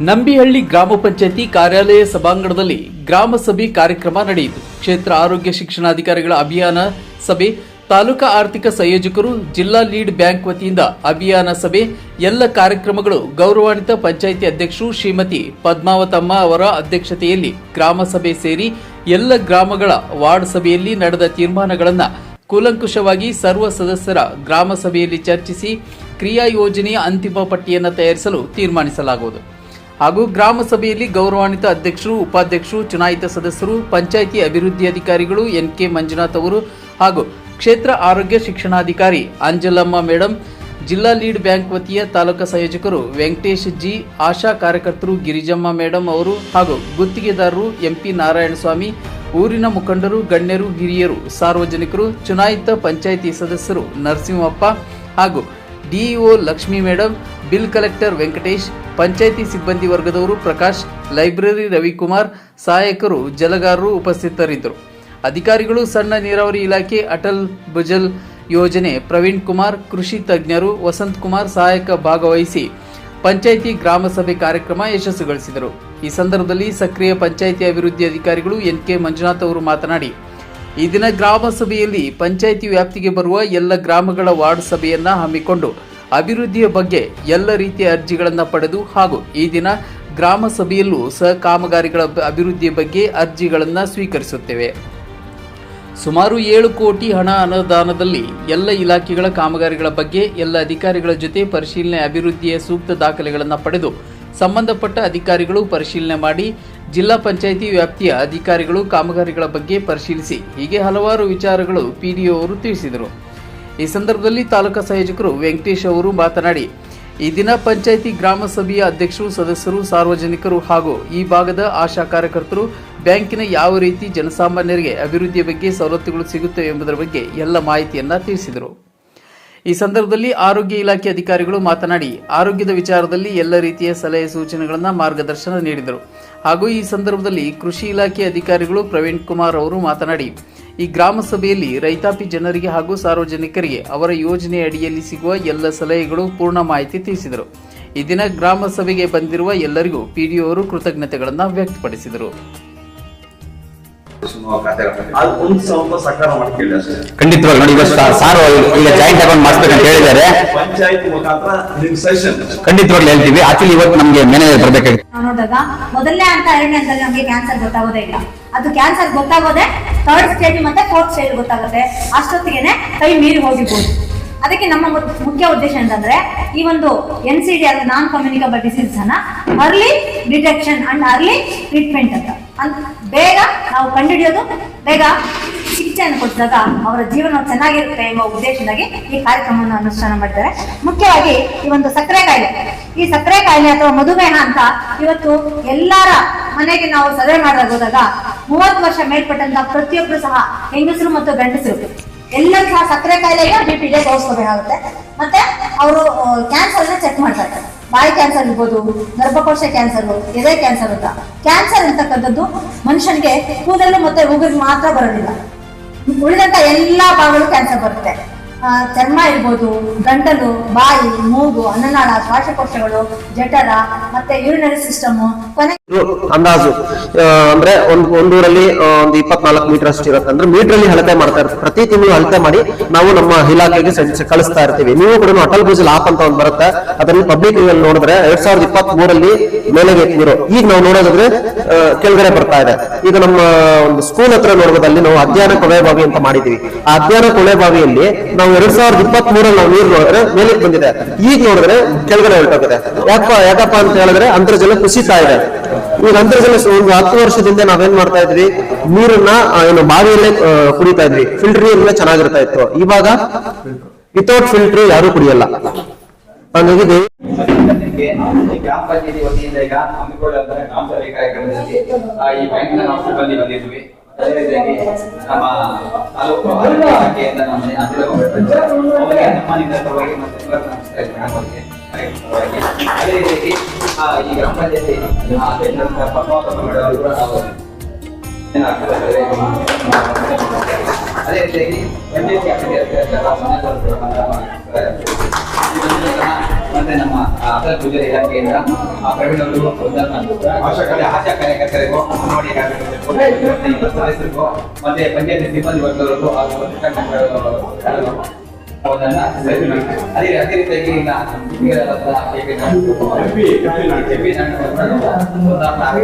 ನಂಬಿಹಳ್ಳಿ ಗ್ರಾಮ ಪಂಚಾಯತಿ ಕಾರ್ಯಾಲಯ ಸಭಾಂಗಣದಲ್ಲಿ ಗ್ರಾಮ ಸಭೆ ಕಾರ್ಯಕ್ರಮ ನಡೆಯಿತು. ಕ್ಷೇತ್ರ ಆರೋಗ್ಯ ಶಿಕ್ಷಣಾಧಿಕಾರಿಗಳ ಅಭಿಯಾನ ಸಭೆ, ತಾಲೂಕಾ ಆರ್ಥಿಕ ಸಂಯೋಜಕರು, ಜಿಲ್ಲಾ ಲೀಡ್ ಬ್ಯಾಂಕ್ ವತಿಯಿಂದ ಅಭಿಯಾನ ಸಭೆ, ಎಲ್ಲ ಕಾರ್ಯಕ್ರಮಗಳು ಗೌರವಾನ್ವಿತ ಪಂಚಾಯಿತಿ ಅಧ್ಯಕ್ಷರು ಶ್ರೀಮತಿ ಪದ್ಮಾವತಮ್ಮ ಅವರ ಅಧ್ಯಕ್ಷತೆಯಲ್ಲಿ ಗ್ರಾಮ ಸಭೆ ಸೇರಿ ಎಲ್ಲ ಗ್ರಾಮಗಳ ವಾರ್ಡ್ ಸಭೆಯಲ್ಲಿ ನಡೆದ ತೀರ್ಮಾನಗಳನ್ನು ಕೂಲಂಕುಷವಾಗಿ ಸರ್ವ ಸದಸ್ಯರ ಗ್ರಾಮ ಸಭೆಯಲ್ಲಿ ಚರ್ಚಿಸಿ ಕ್ರಿಯಾ ಯೋಜನೆಯ ಅಂತಿಮ ಪಟ್ಟಿಯನ್ನು ತಯಾರಿಸಲು ತೀರ್ಮಾನಿಸಲಾಗುವುದು. ಹಾಗೂ ಗ್ರಾಮ ಸಭೆಯಲ್ಲಿ ಗೌರವಾನ್ವಿತ ಅಧ್ಯಕ್ಷರು, ಉಪಾಧ್ಯಕ್ಷರು, ಚುನಾಯಿತ ಸದಸ್ಯರು, ಪಂಚಾಯಿತಿ ಅಭಿವೃದ್ಧಿ ಅಧಿಕಾರಿಗಳು ಎನ್.ಕೆ. ಮಂಜುನಾಥ್ ಅವರು ಹಾಗೂ ಕ್ಷೇತ್ರ ಆರೋಗ್ಯ ಶಿಕ್ಷಣಾಧಿಕಾರಿ ಅಂಜಲಮ್ಮ ಮೇಡಂ, ಜಿಲ್ಲಾ ಲೀಡ್ ಬ್ಯಾಂಕ್ ವತಿಯ ತಾಲೂಕಾ ಸಂಯೋಜಕರು ವೆಂಕಟೇಶ್ ಜಿ, ಆಶಾ ಕಾರ್ಯಕರ್ತರು ಗಿರಿಜಮ್ಮ ಮೇಡಂ ಅವರು ಹಾಗೂ ಗುತ್ತಿಗೆದಾರರು ಎಂಪಿ ನಾರಾಯಣಸ್ವಾಮಿ, ಊರಿನ ಮುಖಂಡರು, ಗಣ್ಯರು, ಹಿರಿಯರು, ಸಾರ್ವಜನಿಕರು, ಚುನಾಯಿತ ಪಂಚಾಯಿತಿ ಸದಸ್ಯರು ನರಸಿಂಹಪ್ಪ ಹಾಗೂ DEO Lakshmi madam, bill collector Venkatesh, panchayat ಸಿಬ್ಬಂದಿ ವರ್ಗದವರು ಪ್ರಕಾಶ್, ಲೈಬ್ರರಿ ರವಿಕುಮಾರ್, ಸಹಾಯಕರು, ಜಲಗಾರರು ಉಪಸ್ಥಿತರಿದ್ದರು. ಅಧಿಕಾರಿಗಳು, ಸಣ್ಣ ನೀರಾವರಿ ಇಲಾಖೆ, ಅಟಲ್ ಭುಜಲ್ ಯೋಜನೆ ಪ್ರವೀಣ್ ಕುಮಾರ್, ಕೃಷಿ ತಜ್ಞರು ವಸಂತ್ ಕುಮಾರ್ ಸಹಾಯಕ ಭಾಗವಹಿಸಿ ಪಂಚಾಯಿತಿ ಗ್ರಾಮ ಸಭೆ ಕಾರ್ಯಕ್ರಮ ಯಶಸ್ವಿಗೊಳಿಸಿದರು. ಈ ಸಂದರ್ಭದಲ್ಲಿ ಸಕ್ರಿಯ ಪಂಚಾಯಿತಿ ಅಭಿವೃದ್ಧಿ ಅಧಿಕಾರಿಗಳು ಎನ್.ಕೆ. ಮಂಜುನಾಥ್ ಅವರು ಮಾತನಾಡಿ, ಈ ದಿನ ಗ್ರಾಮ ಸಭೆಯಲ್ಲಿ ಪಂಚಾಯಿತಿ ವ್ಯಾಪ್ತಿಗೆ ಬರುವ ಎಲ್ಲ ಗ್ರಾಮಗಳ ವಾರ್ಡ್ ಸಭೆಯನ್ನ ಹಮ್ಮಿಕೊಂಡು ಅಭಿವೃದ್ಧಿಯ ಬಗ್ಗೆ ಎಲ್ಲ ರೀತಿಯ ಅರ್ಜಿಗಳನ್ನು ಪಡೆದು ಹಾಗೂ ಈ ದಿನ ಗ್ರಾಮ ಸಭೆಯಲ್ಲೂ ಸಹ ಕಾಮಗಾರಿಗಳ ಅಭಿವೃದ್ಧಿಯ ಬಗ್ಗೆ ಅರ್ಜಿಗಳನ್ನು ಸ್ವೀಕರಿಸುತ್ತೇವೆ. ಸುಮಾರು 7 ಕೋಟಿ ಹಣ ಅನುದಾನದಲ್ಲಿ ಎಲ್ಲ ಇಲಾಖೆಗಳ ಕಾಮಗಾರಿಗಳ ಬಗ್ಗೆ ಎಲ್ಲ ಅಧಿಕಾರಿಗಳ ಜೊತೆ ಪರಿಶೀಲನೆ, ಅಭಿವೃದ್ಧಿಯ ಸೂಕ್ತ ದಾಖಲೆಗಳನ್ನು ಪಡೆದು ಸಂಬಂಧಪಟ್ಟ ಅಧಿಕಾರಿಗಳು ಪರಿಶೀಲನೆ ಮಾಡಿ ಜಿಲ್ಲಾ ಪಂಚಾಯಿತಿ ವ್ಯಾಪ್ತಿಯ ಅಧಿಕಾರಿಗಳು ಕಾಮಗಾರಿಗಳ ಬಗ್ಗೆ ಪರಿಶೀಲಿಸಿ ಹೀಗೆ ಹಲವಾರು ವಿಚಾರಗಳು ಪಿಡಿಒ ಅವರು ತಿಳಿಸಿದರು. ಈ ಸಂದರ್ಭದಲ್ಲಿ ತಾಲೂಕಾ ಸಂಯೋಜಕರು ವೆಂಕಟೇಶ್ ಅವರು ಮಾತನಾಡಿ, ಈ ದಿನ ಪಂಚಾಯಿತಿ ಗ್ರಾಮ ಸಭೆಯ ಅಧ್ಯಕ್ಷರು, ಸದಸ್ಯರು, ಸಾರ್ವಜನಿಕರು ಹಾಗೂ ಈ ಭಾಗದ ಆಶಾ ಕಾರ್ಯಕರ್ತರು ಬ್ಯಾಂಕಿನ ಯಾವ ರೀತಿ ಜನಸಾಮಾನ್ಯರಿಗೆ ಅಭಿವೃದ್ಧಿಯ ಬಗ್ಗೆ ಸವಲತ್ತುಗಳು ಸಿಗುತ್ತವೆ ಎಂಬುದರ ಬಗ್ಗೆ ಎಲ್ಲ ಮಾಹಿತಿಯನ್ನ ತಿಳಿಸಿದರು. ಈ ಸಂದರ್ಭದಲ್ಲಿ ಆರೋಗ್ಯ ಇಲಾಖೆ ಅಧಿಕಾರಿಗಳು ಮಾತನಾಡಿ, ಆರೋಗ್ಯದ ವಿಚಾರದಲ್ಲಿ ಎಲ್ಲ ರೀತಿಯ ಸಲಹೆ ಸೂಚನೆಗಳನ್ನು ಮಾರ್ಗದರ್ಶನ ನೀಡಿದರು. ಹಾಗೂ ಈ ಸಂದರ್ಭದಲ್ಲಿ ಕೃಷಿ ಇಲಾಖೆ ಅಧಿಕಾರಿಗಳು ಪ್ರವೀಣ್ ಕುಮಾರ್ ಅವರು ಮಾತನಾಡಿ, ಈ ಗ್ರಾಮ ಸಭೆಯಲ್ಲಿ ರೈತಾಪಿ ಜನರಿಗೆ ಹಾಗೂ ಸಾರ್ವಜನಿಕರಿಗೆ ಅವರ ಯೋಜನೆ ಅಡಿಯಲ್ಲಿ ಸಿಗುವ ಎಲ್ಲ ಸಲಹೆಗಳು ಪೂರ್ಣ ಮಾಹಿತಿ ತಿಳಿಸಿದರು. ಈ ದಿನ ಗ್ರಾಮ ಸಭೆಗೆ ಬಂದಿರುವ ಎಲ್ಲರಿಗೂ ಪಿಡಿಒ ಅವರು ಕೃತಜ್ಞತೆಗಳನ್ನು ವ್ಯಕ್ತಪಡಿಸಿದರು. ಖಂಡಿತವಾಗಿ ನೋಡಿ, ಸಾರು ಈಗ ಜಾಯಿಂಟ್ ಅಕೌಂಟ್ ಮಾಡಿಸ್ಬೇಕಂತ ಹೇಳಿದ್ದಾರೆ. ಪಂಚಾಯತ್ ಮುಖಾಂತರ ಖಂಡಿತವಾಗ್ಲೂ ಹೇಳ್ತೀವಿ. ಆಕ್ಚುಲಿ ಇವತ್ತು ನಮ್ಗೆ ಮ್ಯಾನೇಜರ್ ಬರ್ಬೇಕಾಗಿದೆ. ನೋಡಿದಾಗ ಮೊದಲನೇ ಹಂತ, ಎರಡನೇ ಹಂತದಲ್ಲಿ ನಮಗೆ ಕ್ಯಾನ್ಸರ್ ಗೊತ್ತಾಗೋದೇ ಇಲ್ಲ. ಅದು ಕ್ಯಾನ್ಸರ್ ಗೊತ್ತಾಗೋದೆ 3rd ಸ್ಟೇಜ್ ಮತ್ತೆ 4th ಸ್ಟೇಜ್ ಗೊತ್ತಾಗುತ್ತೆ. ಅಷ್ಟೊತ್ತಿಗೆನೆ ಕೈ ಮೀರಿ ಹೋಗಿರ್ಬೋದು. ಅದಕ್ಕೆ ನಮ್ಮ ಮುಖ್ಯ ಉದ್ದೇಶ ಅಂತಂದ್ರೆ ಈ ಒಂದು NCD ಅಂದ್ರೆ ನಾನ್ ಕಮ್ಯುನಿಕಬಲ್ ಡಿಸೀಸ್ ಅನ್ನ early detection and early treatment ಅಂತ ಬೇಗ ನಾವು ಕಂಡುಹಿಡಿಯೋದು, ಬೇಗ ಚಿಕಿತ್ಸೆಯನ್ನು ಕೊಟ್ಟಿದಾಗ ಅವರ ಜೀವನ ಚೆನ್ನಾಗಿರುತ್ತೆ ಎಂಬ ಉದ್ದೇಶದಾಗಿ ಈ ಕಾರ್ಯಕ್ರಮವನ್ನು ಅನುಷ್ಠಾನ ಮಾಡಿದ್ದಾರೆ. ಮುಖ್ಯವಾಗಿ ಈ ಒಂದು ಸಕ್ಕರೆ ಕಾಯಿಲೆ ಅಥವಾ ಮಧುಮೇಹ ಅಂತ ಇವತ್ತು ಎಲ್ಲರ ಮನೆಗೆ ನಾವು ಸರ್ವೆ ಮಾಡಿದಾಗ ಹೋದಾಗ 30 ವರ್ಷ ಮೇಲ್ಪಟ್ಟಂತ ಪ್ರತಿಯೊಬ್ಬರು ಸಹ ಹೆಂಗಸರು ಮತ್ತು ಗಂಡಸರು ಎಲ್ಲರೂ ಸಹ ಸಕ್ಕರೆ ಕಾಯಿಲೆಗೆ BP ತೋರಿಸ್ಕೋಬೇಕಾಗುತ್ತೆ. ಮತ್ತೆ ಅವರು ಕ್ಯಾನ್ಸರ್ ಚೆಕ್ ಮಾಡ್ತಾರೆ. ಬಾಯಿ ಕ್ಯಾನ್ಸರ್ ಇರ್ಬೋದು, ಗರ್ಭಕೋಶ ಕ್ಯಾನ್ಸರ್, ಎದೆ ಕ್ಯಾನ್ಸರ್ ಅಂತ. ಕ್ಯಾನ್ಸರ್ ಅಂತಕ್ಕಂಥದ್ದು ಮನುಷ್ಯನಿಗೆ ಕೂದಲು ಮತ್ತೆ ಉಗುರಿಗೆ ಮಾತ್ರ ಬರೋದಿಲ್ಲ, ಉಳಿದಂತ ಎಲ್ಲಾ ಭಾಗಗಳು ಕ್ಯಾನ್ಸರ್ ಬರುತ್ತೆ. ಚರ್ಮ ಇರ್ಬೋದು, ಗಂಟಲು, ಬಾಯಿ, ಮೂಗು, ಅನ್ನನಾಳ, ಶ್ವಾಸಕೋಶಗಳು, ಜಠರ ಮತ್ತೆ ಯೂರಿನರಿ ಸಿಸ್ಟಮ್. ಅಂದಾಜು ಅಂದ್ರೆ ಒಂದೂರಲ್ಲಿ ಒಂದು 24 ಮೀಟರ್ ಅಷ್ಟು ಇರುತ್ತೆ. ಅಂದ್ರೆ ಮೀಟರ್ ಅಲ್ಲಿ ಅಳತೆ ಮಾಡ್ತಾ ಇರ್ತೀವಿ. ಪ್ರತಿ ತಿಂಗಳು ಅಳತೆ ಮಾಡಿ ನಾವು ನಮ್ಮ ಇಲಾಖೆಗೆ ಕಳಿಸ್ತಾ ಇರ್ತೀವಿ. ನೀವು ಕೂಡ ಅಟಲ್ ಭುಜಲ್ ಆಪ್ ಅಂತ ಒಂದು ಬರುತ್ತೆ, ಅದರಲ್ಲಿ ಪಬ್ಲಿಕ್ ನೋಡಿದ್ರೆ 2023 ಮೇಲೆ ಎತ್ತಿರೋ, ಈಗ ನಾವು ನೋಡೋದಾದ್ರೆ ಕೆಳಗಡೆ ಬರ್ತಾ ಇದೆ. ಈಗ ನಮ್ಮ ಒಂದು ಸ್ಕೂಲ್ ಹತ್ರ ನೋಡೋದಲ್ಲಿ ನಾವು ಅಧ್ಯಯನ ಕೊಳೆ ಬಾವಿ ಅಂತ ಮಾಡಿದೀವಿ. ಆ ಅಧ್ಯಯನ ಕೊಳೆ ಬಾವಿಯಲ್ಲಿ ನಾವು 2023 ನಾವು ನೀರು ನೋಡಿದ್ರೆ ಮೇಲೆ ಬಂದಿದೆ, ಈಗ ನೋಡಿದ್ರೆ ಕೆಳಗಡೆ ಹೊರಟೋಗಿದೆ. ಯಾಕಪ್ಪ ಅಂತ ಹೇಳಿದ್ರೆ ಅಂತರ್ಜಲ ಕುಸಿತಾ ಇದೆ. ಈಗ ಅಂತರ್ಜಲ ಒಂದು 10 ವರ್ಷದಿಂದ ನಾವೇನ್ ಮಾಡ್ತಾ ಇದ್ವಿ, ನೀರನ್ನ ಏನು ಬಾವಿಯಲ್ಲೇ ಕುಡಿತಾ ಇದ್ವಿ. ಫಿಲ್ಟರ್ ನೀರನ್ನ ಚೆನ್ನಾಗಿರ್ತಾ ಇತ್ತು. ಇವಾಗ ವಿತೌಟ್ ಫಿಲ್ಟರ್ ಯಾರು ಕುಡಿಯಲ್ಲ. ಹಾಗಾಗಿ ಗ್ರಾಮ ಪಂಚಾಯತಿ ವತಿಯಿಂದ ಈಗ ಹಮ್ಮಿಕೊಳ್ಳುವಂತ ಗ್ರಾಮ ಸಭೆ ಕಾರ್ಯಕ್ರಮದಲ್ಲಿ ಈ ಬ್ಯಾಂಕಿನ ನಾವು ಸಿಬ್ಬಂದಿ ಬಂದಿದ್ವಿ. ಅದೇ ರೀತಿಯಾಗಿ ನಮ್ಮ ತಾಲೂಕು ಆರೋಗ್ಯ ಇಲಾಖೆಯಿಂದ ನಮ್ಮ ಸನ್ಮಾನಿತವಾಗಿ ಮತ್ತೆ ಅದೇ ರೀತಿಯಾಗಿ ಈ ಗ್ರಾಮ ಪಂಚಾಯತಿ ಅದೇ ರೀತಿಯಾಗಿ ಮತ್ತೆ ನಮ್ಮ ಅಟಲ್ ಪೂಜಾರಿ ಇಲಾಖೆಯಿಂದ ಪ್ರವೀಣ್ ಅವರು ಆಶಾ ಕಾರ್ಯಕರ್ತರಿಗೂ ಅಂಗನವಾಡಿ ಕಾರ್ಯಕರ್ತರಿಗೂ ಸದಸ್ಯರಿಗೂ ಮತ್ತೆ ಪಂಚಾಯತ್ ಸಿಬ್ಬಂದಿ ವರ್ಗದವರಿಗೂ ಅದೇ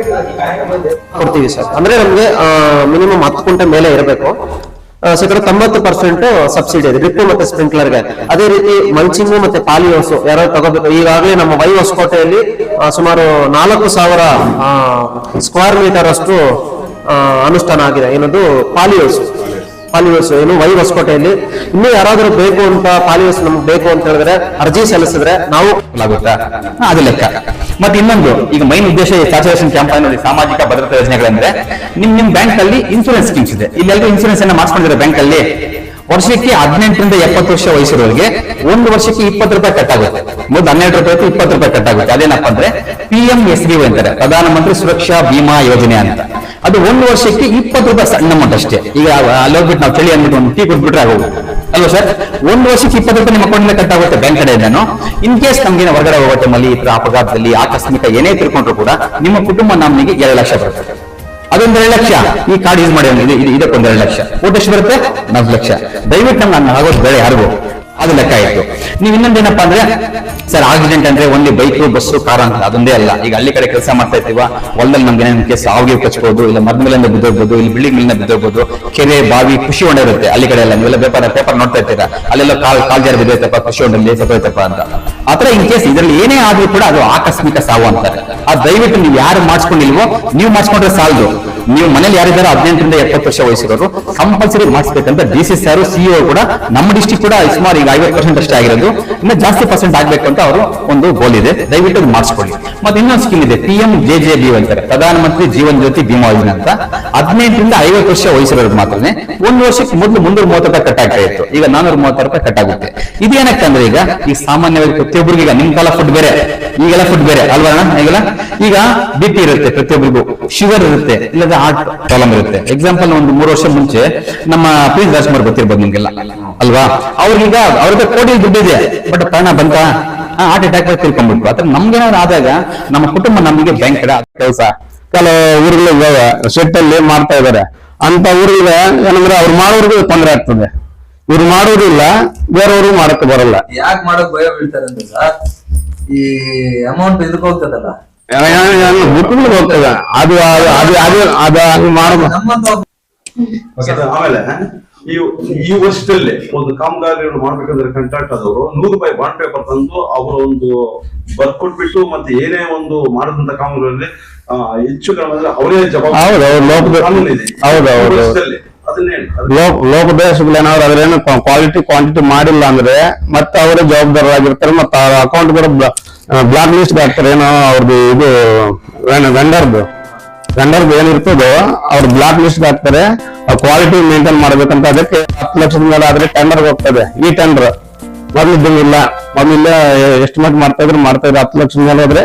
ರೀತಿಯಾಗಿ ಕೊಡ್ತೀವಿ ಸರ್. ಅಂದ್ರೆ ನಮ್ಗೆ ಮಿನಿಮಮ್ 10 ಕ್ವಿಂಟಲ್ ಮೇಲೆ ಇರಬೇಕು. ಶೇಕಡ 90% ಸಬ್ಸಿಡಿ ಇದೆ ಡ್ರಿಪ್ ಮತ್ತೆ ಸ್ಪ್ರಿಂಕ್ಲರ್ಗೆ. ಅದೇ ರೀತಿ ಮಲ್ಚಿಂಗ್ ಮತ್ತೆ ಪಾಲಿಯೋಸ್ ಯಾರೋ ತಗೋಬೇಕು. ಈಗಾಗಲೇ ನಮ್ಮ ವೈ ಹೊಸಕೋಟೆಯಲ್ಲಿ ಸುಮಾರು 4,000 ಸ್ಕ್ವೇರ್ ಮೀಟರ್ ಅಷ್ಟು ಅನುಷ್ಠಾನ ಆಗಿದೆ. ಏನದು ಪಾಲಿಯೋಸ್ ಏನು ವೈ ಹೊಸಕೋಟೆಯಲ್ಲಿ. ಇನ್ನೂ ಯಾರಾದ್ರೂ ಬೇಕು ಅಂತ ಪಾಲಿಯೋಸ್ ನಮ್ಗೆ ಬೇಕು ಅಂತ ಹೇಳಿದ್ರೆ ಅರ್ಜಿ ಸಲ್ಲಿಸಿದ್ರೆ ನಾವು ಆಗುತ್ತಾ ಅದು ಲೆಕ್ಕ. ಮತ್ತೆ ಇನ್ನೊಂದು, ಈಗ ಮೈನ್ ಉದ್ದೇಶ ಸ್ಯಾಚುರೇಷನ್ ಕ್ಯಾಂಪೈನ್ ಸಾಮಾಜಿಕ ಭದ್ರತಾ ಯೋಜನೆಗಳಂದ್ರೆ ನಿಮ್ ಬ್ಯಾಂಕ್ ಅಲ್ಲಿ ಇನ್ಸೂರೆನ್ಸ್ ಸ್ಕೀಮ್ಸ್ ಇದೆ. ಇಲ್ಲೆಲ್ಲರೂ ಇನ್ಸೂರೆನ್ಸ್ ಅನ್ನ ಮಾಡಿಸ್ಕೊಂಡಿದ್ದಾರೆ ಬ್ಯಾಂಕ್ ಅಲ್ಲಿ. ವರ್ಷಕ್ಕೆ 18ರಿಂದ 70 ವರ್ಷ ವಯಸ್ಸಿರೋರಿಗೆ 1 ವರ್ಷಕ್ಕೆ 20 ರೂಪಾಯಿ ಕಟ್ ಆಗುತ್ತೆ. ಮೊದಲು 12 ರೂಪಾಯಿ 20 ರೂಪಾಯಿ ಕಟ್ ಆಗುತ್ತೆ. ಅದೇನಪ್ಪ ಅಂದ್ರೆ PMSBY ಅಂತಾರೆ, ಪ್ರಧಾನಮಂತ್ರಿ ಸುರಕ್ಷಾ ಬಿಮಾ ಯೋಜನೆ ಅಂತ. ಅದು 1 ವರ್ಷಕ್ಕೆ 20 ರೂಪಾಯಿ ಸಣ್ಣ ಅಮೌಂಟ್ ಅಷ್ಟೇ. ಈಗ ಅಲ್ಲಿ ಹೋಗ್ಬಿಟ್ಟು ನಾವು ಚಳಿ ಅಂದ್ಬಿಟ್ಟು ಒಂದು ಟೀ ಕೊಟ್ಬಿಟ್ರೆ ಆಗೋದು ಅಲ್ವಾ ಸರ್? 1 ವರ್ಷಕ್ಕೆ 20 ರೂಪಾಯಿ ನಿಮ್ಮ ಅಕೌಂಟ್ ಕಟ್ ಆಗುತ್ತೆ ಬ್ಯಾಂಕ್ ಕಡೆಯಿಂದನು. ಇನ್ ಕೇಸ್ ನಮ್ಗೆ ಹೊರಗಡೆ ಹೋಗೋ ಟೈಮಲ್ಲಿ ಈ ತರ ಅಪಘಾತದಲ್ಲಿ ಆಕಸ್ಮಿಕ ಏನೇ ತಿಳ್ಕೊಂಡ್ರು ಕೂಡ ನಿಮ್ಮ ಕುಟುಂಬ ನಾಮಿನಿಗೆ 2 ಲಕ್ಷ ಬರುತ್ತೆ. ಅದೊಂದು 2 ಲಕ್ಷ ಈ ಕಾರ್ಡ್ ಯೂಸ್ ಮಾಡಿ ಇದಕ್ಕೊಂದು 2 ಲಕ್ಷ. ಒಟ್ಟು ಎಷ್ಟು ಬರುತ್ತೆ? 4 ಲಕ್ಷ. ದಯವಿಟ್ಟು ನಮ್ಗೆ ಆಗೋದು ಬೆಳೆ ಯಾರಿಗೂ ಅದು ಲೆಕ್ಕ ಆಯ್ತು. ನೀವು ಇನ್ನೊಂದೇನಪ್ಪ ಅಂದ್ರೆ ಸರ್ ಆಕ್ಸಿಡೆಂಟ್ ಅಂದ್ರೆ ಒಂದೇ ಬೈಕು ಬಸ್ಸು ಕಾರ್ ಅಂತ ಅದೊಂದೇ ಅಲ್ಲ. ಈಗ ಹಳ್ಳಿ ಕಡೆ ಕೆಲಸ ಮಾಡ್ತಾ ಇರ್ತೀವ, ಹೊಲದಲ್ಲಿ ನಮ್ಗೆ ಏನೇನು ಕೇಸ್ ಆವಿಗೆ ಕಚ್ಬೋದು, ಇಲ್ಲ ಮರದ ಮೇಲಿಂದ ಬಿದ್ದೋಗ್ಬೋದು, ಇಲ್ಲಿ ಬಿಲ್ಡಿಂಗ್ ಮೇಲಿಂದ ಬಿದ್ದೋಗ್ಬೋದು, ಕೆರೆ ಬಾವಿ ಕೃಷಿ ಹೊಂಡ ಇರುತ್ತೆ ಹಳ್ಳಿ ಕಡೆ ಎಲ್ಲ. ನೀವೆಲ್ಲ ಪೇಪರ್ ನೋಡ್ತಾ ಇರ್ತೀರಾ, ಅಲ್ಲೆಲ್ಲ ಕಾಲ್ ಜಾರಿ ಬಿದ್ದೋಯ್ತಪ್ಪ, ಕೃಷಿ ಹೊಂಡಲ್ಲಿ ಸತ್ತೋಯ್ತಪ್ಪ ಅಂತ. ಆತರ ಇನ್ ಕೇಸ್ ಇದರಲ್ಲಿ ಏನೇ ಆದ್ರೂ ಕೂಡ ಅದು ಆಕಸ್ಮಿಕ ಸಾವು ಅಂತಾರೆ. ಆ ದಯವಿಟ್ಟು ನೀವು ಯಾರು ಮಾಡಿಸ್ಕೊಂಡಿಲ್ವೋ ನೀವು ಮಾಡಿಸ್ಕೊಂಡ್ರೆ ಸಾಲದು. ನೀವು ಮನೇಲಿ ಯಾರಿದ್ದಾರೋ 18ರಿಂದ 70 ವರ್ಷ ವಯಸ್ಸಿರೋರು ಕಂಪಲ್ಸರಿ ಮಾಡಿಸ್ಬೇಕಂತ DC ಸಾರ್ CEO ಕೂಡ ನಮ್ಮ ಡಿಸ್ಟ್ರಿಕ್ಟ್ ಕೂಡ ಸುಮಾರು ಈಗ 50% ಅಷ್ಟೇ ಆಗಿರೋದು. ಇನ್ನು ಜಾಸ್ತಿ ಪರ್ಸೆಂಟ್ ಆಗ್ಬೇಕು ಅಂತ ಅವರು ಒಂದು ಗೋಲ್ ಇದೆ. ದಯವಿಟ್ಟು ಮಾಡಿಸ್ಕೊಳ್ಳಿ. ಮತ್ತೆ ಇನ್ನೊಂದು ಸ್ಕೀಮ್ ಇದೆ PMJJB ಅಂತಾರೆ, ಪ್ರಧಾನಮಂತ್ರಿ ಜೀವನ್ ಜ್ಯೋತಿ ಬಿಮಾ ಯೋಜನೆ ಅಂತ. 18ರಿಂದ 50 ವರ್ಷ ವಯಸ್ಸಿರೋರು ಮಾತ್ರನೇ 1 ವರ್ಷಕ್ಕೆ ಮೊದಲು 330 ರೂಪಾಯಿ ಕಟ್ ಆಗ್ತಾ ಇತ್ತು, ಈಗ 430 ರೂಪಾಯಿ ಕಟ್ ಆಗುತ್ತೆ. ಇದೇನಕ್ಕಂದ್ರೆ ಈಗ ಸಾಮಾನ್ಯವಾಗಿ ಪ್ರತಿಯೊಬ್ಬರಿಗೆ, ಈಗ ನಿಮ್ ಕಾಲ ಫುಡ್ ಬೇರೆ ಈಗೆಲ್ಲ ಫುಡ್ ಬೇರೆ ಅಲ್ವಾ? ಈಗ BP ಇರುತ್ತೆ ಪ್ರತಿಯೊಬ್ಬರಿಗೂ, ಶುಗರ್ ಇರುತ್ತೆ, ಇಲ್ಲ ಹಾರ್ಟ್ ಪ್ರಾಬ್ಲಮ್ ಇರುತ್ತೆ. ಎಕ್ಸಾಂಪಲ್ ಒಂದು 3 ವರ್ಷ ಮುಂಚೆ ನಮ್ಮ ಪ್ರಿನ್ಸ್ ರಾಜ್ಕುಮಾರ್ ಗೊತ್ತಿರ್ಬೋದು ನಿಮ್ಗೆಲ್ಲ ಅಲ್ವಾ? ಅವ್ರಿಗೆ ಕೋಟಿ ದುಡ್ಡಿದೆ, ಬಟ್ ಪ್ರಾಣ ಬಂತ ಹಾರ್ಟ್ ಅಟ್ಯಾಕ್ ತಿಳ್ಕೊಂಡ್ಬಿಟ್ರು. ಆದ್ರೆ ನಮ್ಗೇನಾದ್ರು ಆದಾಗ ನಮ್ಮ ಕುಟುಂಬ ನಮಗೆ ಬ್ಯಾಂಕ್ ಕಡೆ ಕೆಲಸ ಕೆಲವು ಊರುಗಳು ಸೆಟ್ ಅಲ್ಲಿ ಮಾಡ್ತಾ ಇದಾರೆ. ಅಂತ ಊರಿಗೆ ಏನಂದ್ರೆ ಅವ್ರು ಮಾಡೋರ್ಗೂ ತೊಂದರೆ ಆಗ್ತದೆ. ಇವ್ರು ಮಾಡೋದಿಲ್ಲ, ಬೇರೆಯವರು ಮಾಡಕ್ಕೆ ಬರಲ್ಲ. ಯಾಕೆ ಮಾಡೋಕ್ ಭಯ ಬೀಳ್ತಾರೆ ಅಂದ್ರೆ ಸರ್, ಈ ಅಮೌಂಟ್ ಇದಕ್ಕೆ ಹೋಗ್ತದಲ್ಲ, ಹೋಗ್ತದೆ ಅದು ಮಾಡೋದು. ಆಮೇಲೆ ಈ ವರ್ಷದಲ್ಲಿ ಒಂದು ಕಾಮಗಾರಿಯನ್ನು ಮಾಡ್ಬೇಕಂದ್ರೆ ಕಾಂಟ್ರಾಕ್ಟ್ ಆದವರು 100 ರೂಪಾಯಿ ಬಾಂಡ್ ಪೇಪರ್ ತಂದು ಅವರು ಒಂದು ಬರ್ಕೊಟ್ಬಿಟ್ಟು ಮತ್ತೆ ಏನೇ ಒಂದು ಮಾಡದಂತ ಕಾಮಗಾರಿಯಲ್ಲಿ ಹೆಚ್ಚು ಕಡಿಮೆ ಅವರೇ ಜವಾಬ್ದಾರಿ. ಲೋಪದೋಷಗಳೇನಾದ್ರು ಅದ್ರೇನು ಕ್ವಾಲಿಟಿ ಕ್ವಾಂಟಿಟಿ ಮಾಡಿಲ್ಲ ಅಂದ್ರೆ ಮತ್ತೆ ಅವರೇ ಜವಾಬ್ದಾರರಾಗಿರ್ತಾರೆ. ಮತ್ತೆ ಅವ್ರ ಅಕೌಂಟ್ ಕೂಡ ಬ್ಲಾಕ್ ಲಿಸ್ಟ್ ಹಾಕ್ತಾರೆ. ಏನೋ ಅವ್ರದ್ದು ಇದು ವೆಂಡರ್ದು ಏನಿರ್ತದೋ ಅವ್ರ ಬ್ಲಾಕ್ ಲಿಸ್ಟ್ ಹಾಕ್ತಾರೆ. ಕ್ವಾಲಿಟಿ ಮೇಂಟೈನ್ ಮಾಡ್ಬೇಕಂತ ಅದಕ್ಕೆ 10 ಲಕ್ಷದ ಮೇಲೆ ಆದ್ರೆ ಟೆಂಡರ್ ಹೋಗ್ತದೆ. ಈ ಟೆಂಡರ್ ಮೊದಲಿದ್ದಂಗಿಲ್ಲ, ಮೊದಲಿಲ್ಲ ಎಸ್ಟಿಮೇಟ್ ಮಾಡ್ತಾ ಇದ್ರು 10 ಲಕ್ಷದ ಮೇಲೆ ಹೋದ್ರೆ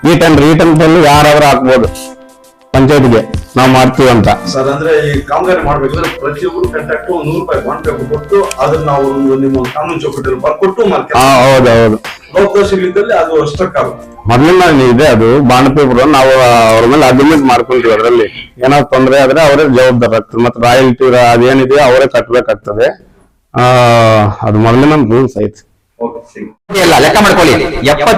ಈ ಟೆಂಡರ್ ಯಾರಾದ್ರೂ ಹಾಕ್ಬೋದು ಪಂಚಾಯತ್ಗೆ ನಾವು ಮಾಡ್ತೀವಿ ಅಂತ. ಸರ್ ಅಂದ್ರೆ ಈ ಕಾಮಗಾರಿ ಮಾಡ್ಬೇಕಂದ್ರೆ ಪ್ರತಿಯೊಬ್ಬರು ಕಾಂಟ್ರಾಕ್ಟ್ 100 ರೂಪಾಯಿ ಬಾಂಡ್ ಪೇಪರ್ ಕೊಟ್ಟು ಅದನ್ನ ನಾವು ನಿಮ್ಮ ಕಾನೂನು ಚೌಕಟ್ಟಲ್ಲಿ ಬರ್ಕೊಟ್ಟು ಹೌದೌದು ಲೋಪದೋಷಗಳಿದ್ದಲ್ಲಿ ಅದು ಸ್ಟ್ರಕ್ ಆಗುತ್ತೆ. ಮೊದಲಿನ ಇದೆ ಅದು ಬಾಂಡ್ ಪೇಪರ್. ನಾವು ಅವ್ರ ಮೇಲೆ ಅಗ್ರಿಮೆಂಟ್ ಮಾಡ್ಕೊಂತೀವಿ. ಅದರಲ್ಲಿ ಏನಾದ್ರು ತೊಂದರೆ ಆದ್ರೆ ಅವರೇ ಜವಾಬ್ದಾರ ಆಗ್ತದೆ. ಮತ್ತೆ ರಾಯಲ್ಟಿ ಅದೇನಿದೆ ಅವರೇ ಕಟ್ಟಬೇಕಾಗ್ತದೆ. ಅದು ಮೊದಲಿನ ರೂಲ್ಸ್ ಐತಿ. ಎಲ್ಲ ಲೆಕ್ಕ ಮಾಡ್ಕೊಳ್ಳಿ,